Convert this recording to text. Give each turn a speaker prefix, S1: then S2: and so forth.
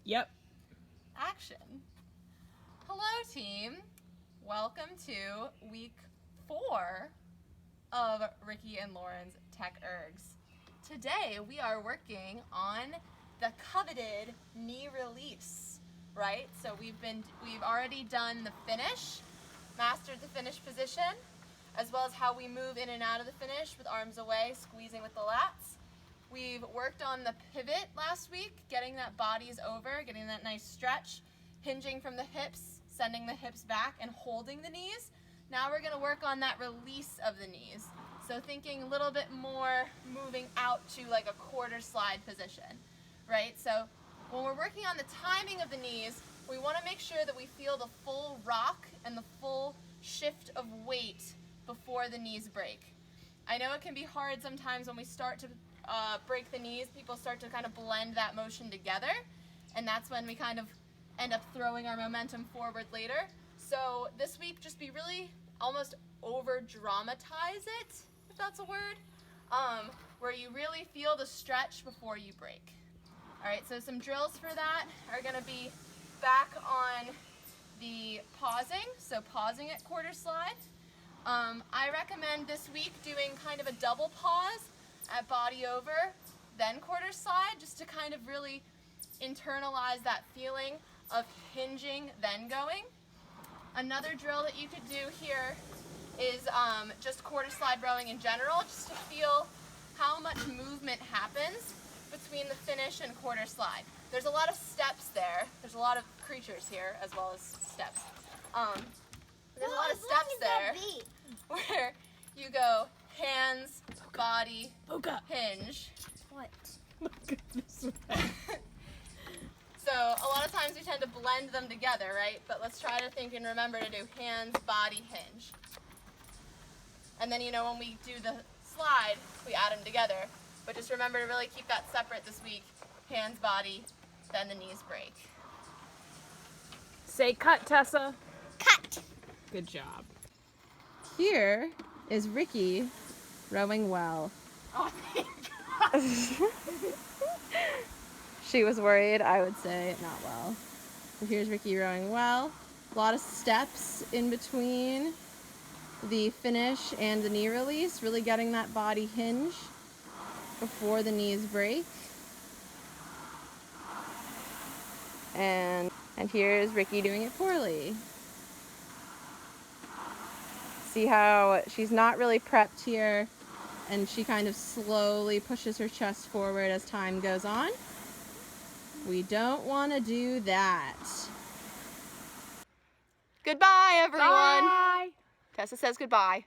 S1: Yep.
S2: Action. Hello, team. Welcome to week 4 of Ricky and Lauren's Tech Ergs. Today we are working on the coveted knee release, right? So we've already done the finish, mastered the finish position, as well as how we move in and out of the finish with arms away, squeezing with the lats. We've worked on the pivot last week, getting that bodies over, getting that nice stretch, hinging from the hips, sending the hips back and holding the knees. Now we're gonna work on that release of the knees. So thinking a little bit more moving out to like a quarter slide position, right? So when we're working on the timing of the knees, we wanna make sure that we feel the full rock and the full shift of weight before the knees break. I know it can be hard sometimes when we start to break the knees, people start to kind of blend that motion together, and that's when we kind of end up throwing our momentum forward later. So this week, just be really almost over dramatize it, if that's a word, where you really feel the stretch before you break. All right, so some drills for that are gonna be back on the pausing, so pausing at quarter slide. I recommend this week doing kind of a double pause at body over, then quarter slide, just to kind of really internalize that feeling of hinging, then going. Another drill that you could do here is just quarter slide rowing in general, just to feel how much movement happens between the finish and quarter slide. There's a lot of steps there. There's a lot of creatures here as well as steps. There's a lot of steps there where you go hands, body, hinge.
S1: What? My goodness.
S2: So a lot of times we tend to blend them together, right? But let's try to think and remember to do hands, body, hinge. And then, you know, when we do the slide, we add them together. But just remember to really keep that separate this week. Hands, body, then the knees break.
S1: Say cut, Tessa.
S3: Cut.
S1: Good job.
S2: Here is Ricky rowing well.
S1: Oh, thank God.
S2: She was worried, I would say, not well. So here's Ricky rowing well. A lot of steps in between the finish and the knee release, really getting that body hinge before the knees break. And here's Ricky doing it poorly. See how she's not really prepped here, and she kind of slowly pushes her chest forward as time goes on. We don't want to do that. Goodbye, everyone.
S1: Bye.
S2: Tessa says goodbye.